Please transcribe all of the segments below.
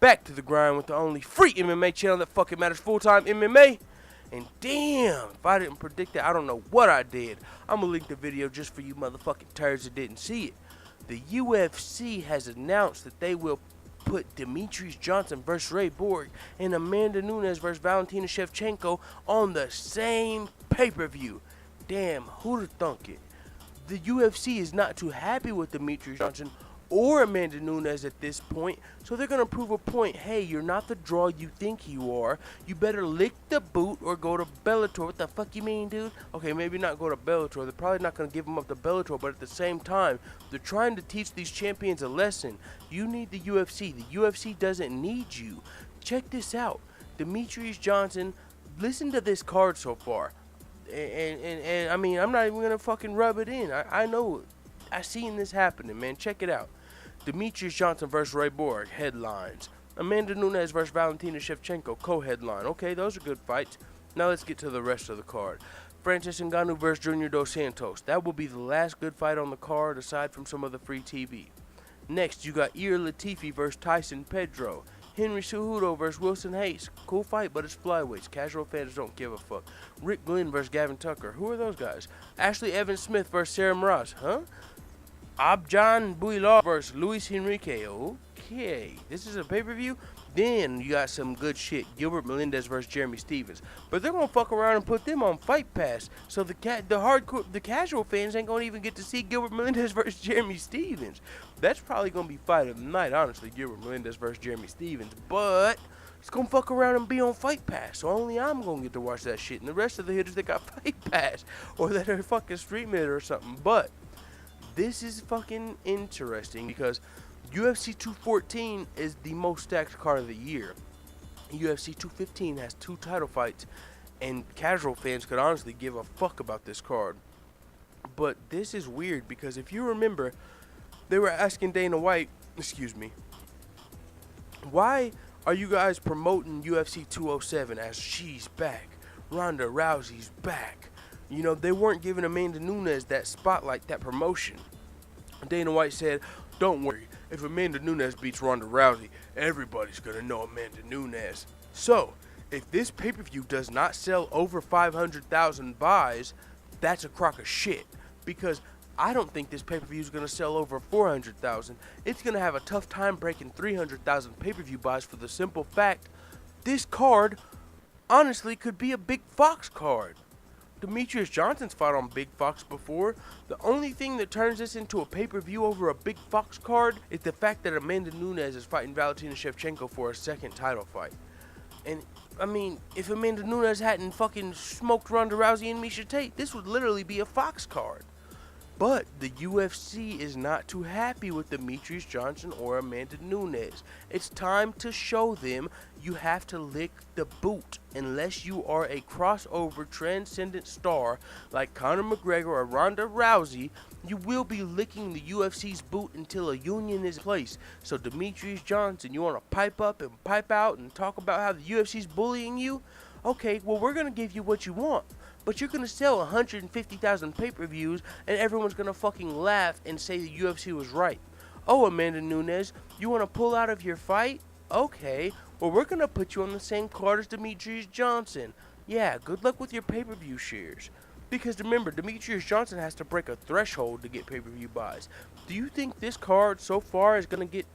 back to the grind with the only free MMA channel that fucking matters, Full-Time MMA. And damn, if I didn't predict it, I don't know what I did. I'm gonna link the video just for you motherfucking turds that didn't see it. The UFC has announced that they will put Demetrious Johnson versus Ray Borg and Amanda Nunes versus Valentina Shevchenko on the same pay-per-view. Damn, who'da thunk it? The UFC is not too happy with Demetrious Johnson or Amanda Nunes at this point, so they're gonna prove a point. Hey, you're not the draw you think you are. You better lick the boot or go to Bellator. What the fuck you mean, dude? Okay, maybe not go to Bellator. They're probably not gonna give them up to Bellator, but at the same time, they're trying to teach these champions a lesson. You need the UFC. The UFC doesn't need you. Check this out. Demetrious Johnson, listen to this card so far. And I mean, I'm not even gonna fucking rub it in. I know. I seen this happening, man. Check it out. Demetrious Johnson versus Ray Borg, headlines. Amanda Nunes versus Valentina Shevchenko, co-headline. Okay, those are good fights. Now let's get to the rest of the card. Francis Ngannou versus Junior Dos Santos. That will be the last good fight on the card, aside from some of the free TV. Next, you got Ilir Latifi versus Tyson Pedro. Henry Cejudo versus Wilson Hayes. Cool fight, but it's flyweights. Casual fans don't give a fuck. Rick Glenn versus Gavin Tucker. Who are those guys? Ashley Evans Smith versus Sarah Moras. Huh? Abjan Bouillar versus Luis Henrique. Okay, this is a pay-per-view. Then you got some good shit. Gilbert Melendez versus Jeremy Stephens. But they're gonna fuck around and put them on Fight Pass. So the casual fans ain't gonna even get to see Gilbert Melendez versus Jeremy Stephens. That's probably gonna be fight of the night, honestly. Gilbert Melendez versus Jeremy Stephens. But it's gonna fuck around and be on Fight Pass. So only I'm gonna get to watch that shit. And the rest of the hitters that got Fight Pass or that are fucking streaming it or something. But this is fucking interesting because UFC 214 is the most stacked card of the year. UFC 215 has 2 title fights, and casual fans could honestly give a fuck about this card. But this is weird because if you remember, they were asking Dana White, why are you guys promoting UFC 207 as she's back, Ronda Rousey's back? You know, they weren't giving Amanda Nunes that spotlight, that promotion. Dana White said, don't worry, if Amanda Nunes beats Ronda Rousey, everybody's going to know Amanda Nunes. So, if this pay-per-view does not sell over 500,000 buys, that's a crock of shit. Because I don't think this pay-per-view is going to sell over 400,000. It's going to have a tough time breaking 300,000 pay-per-view buys for the simple fact, this card, honestly, could be a Big Fox card. Demetrious Johnson's fought on Big Fox before. The only thing that turns this into a pay-per-view over a Big Fox card is the fact that Amanda Nunes is fighting Valentina Shevchenko for a second title fight. And, I mean, if Amanda Nunes hadn't fucking smoked Ronda Rousey and Miesha Tate, this would literally be a Fox card. But the UFC is not too happy with Demetrious Johnson or Amanda Nunes. It's time to show them you have to lick the boot. Unless you are a crossover transcendent star like Conor McGregor or Ronda Rousey, you will be licking the UFC's boot until a union is in place. So Demetrious Johnson, you want to pipe up and pipe out and talk about how the UFC's bullying you? Okay, well, we're going to give you what you want. But you're going to sell 150,000 pay-per-views and everyone's going to fucking laugh and say the UFC was right. Oh, Amanda Nunes, you want to pull out of your fight? Okay, well, we're going to put you on the same card as Demetrious Johnson. Yeah, good luck with your pay-per-view shares. Because remember, Demetrious Johnson has to break a threshold to get pay-per-view buys. Do you think this card so far is going to get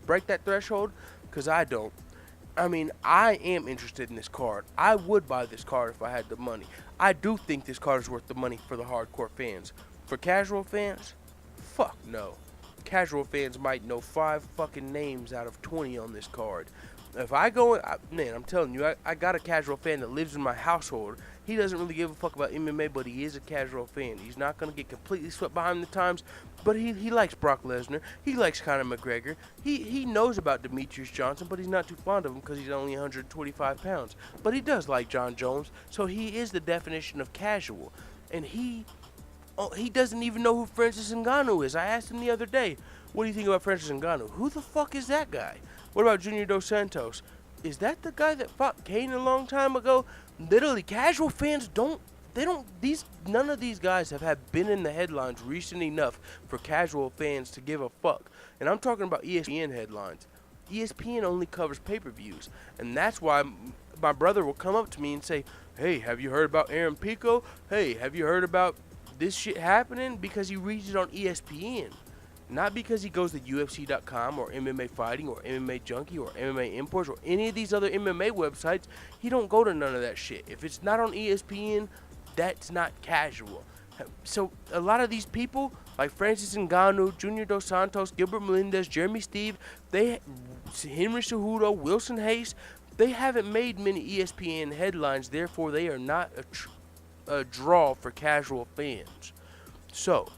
break that threshold? Because I don't. I mean, I am interested in this card. I would buy this card if I had the money. I do think this card is worth the money for the hardcore fans. For casual fans, fuck no. Casual fans might know 5 fucking names out of 20 on this card. If I go, man, I'm telling you, I got a casual fan that lives in my household. He doesn't really give a fuck about MMA, but he is a casual fan. He's not going to get completely swept behind the times, but he likes Brock Lesnar. He likes Conor McGregor. He knows about Demetrious Johnson, but he's not too fond of him because he's only 125 pounds. But he does like John Jones, so he is the definition of casual. And he doesn't even know who Francis Ngannou is. I asked him the other day, what do you think about Francis Ngannou? Who the fuck is that guy? What about Junior Dos Santos? Is that the guy that fought Kane a long time ago? Literally, casual fans none of these guys have been in the headlines recent enough for casual fans to give a fuck. And I'm talking about ESPN headlines. ESPN only covers pay-per-views, and that's why my brother will come up to me and say, "Hey, have you heard about Aaron Pico? Hey, have you heard about this shit happening?" Because he reads it on ESPN. Not because he goes to UFC.com or MMA Fighting or MMA Junkie or MMA Imports or any of these other MMA websites. He don't go to none of that shit. If it's not on ESPN, that's not casual. So a lot of these people, like Francis Ngannou, Junior Dos Santos, Gilbert Melendez, Jeremy Steve, Henry Cejudo, Wilson Hayes, they haven't made many ESPN headlines. Therefore, they are not a draw for casual fans. So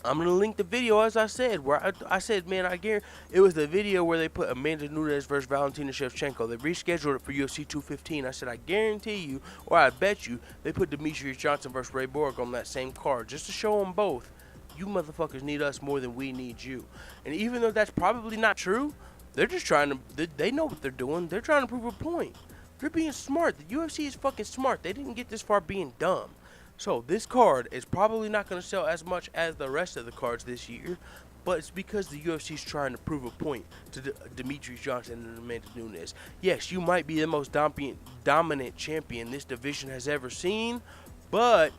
I'm going to link the video, as I said, where I said, man, I guarantee it was the video where they put Amanda Nunes versus Valentina Shevchenko. They rescheduled it for UFC 215. I said, I guarantee you, or I bet you, they put Demetrious Johnson versus Ray Borg on that same card just to show them both. You motherfuckers need us more than we need you. And even though that's probably not true, they're just trying to, they know what they're doing. They're trying to prove a point. They're being smart. The UFC is fucking smart. They didn't get this far being dumb. So this card is probably not going to sell as much as the rest of the cards this year, but it's because the UFC is trying to prove a point to Demetrious Johnson and Amanda Nunes. Yes, you might be the most dominant champion this division has ever seen, but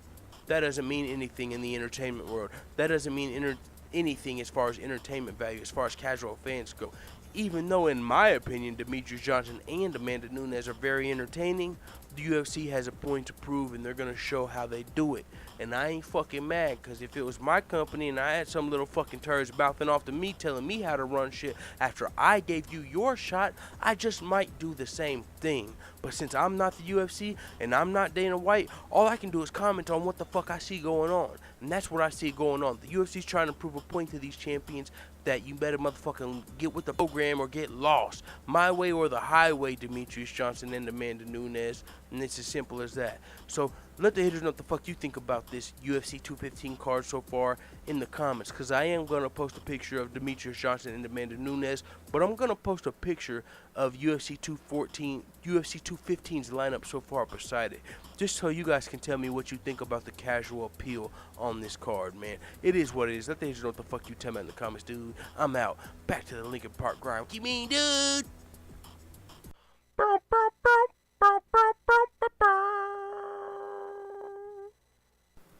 that doesn't mean anything in the entertainment world. That doesn't mean anything as far as entertainment value, as far as casual fans go. Even though, in my opinion, Demetrious Johnson and Amanda Nunes are very entertaining, the UFC has a point to prove, and they're going to show how they do it. And I ain't fucking mad, because if it was my company and I had some little fucking turds mouthing off to me, telling me how to run shit after I gave you your shot, I just might do the same thing. But since I'm not the UFC and I'm not Dana White, all I can do is comment on what the fuck I see going on. And that's what I see going on. The UFC's trying to prove a point to these champions that you better motherfucking get with the program or get lost. My way or the highway, Demetrious Johnson and Amanda Nunes. And it's as simple as that. So let the haters know what the fuck you think about this UFC 215 card so far in the comments. Because I am going to post a picture of Demetrious Johnson and Amanda Nunes. But I'm going to post a picture of UFC 215's lineup so far beside it. Just so you guys can tell me what you think about the casual appeal on this card, man. It is what it is. Let the haters know what the fuck you tell me in the comments, dude. I'm out. Back to the Lincoln Park grind. What you mean, dude?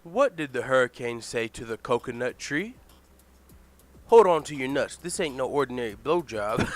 What did the hurricane say to the coconut tree? Hold on to your nuts. This ain't no ordinary blowjob.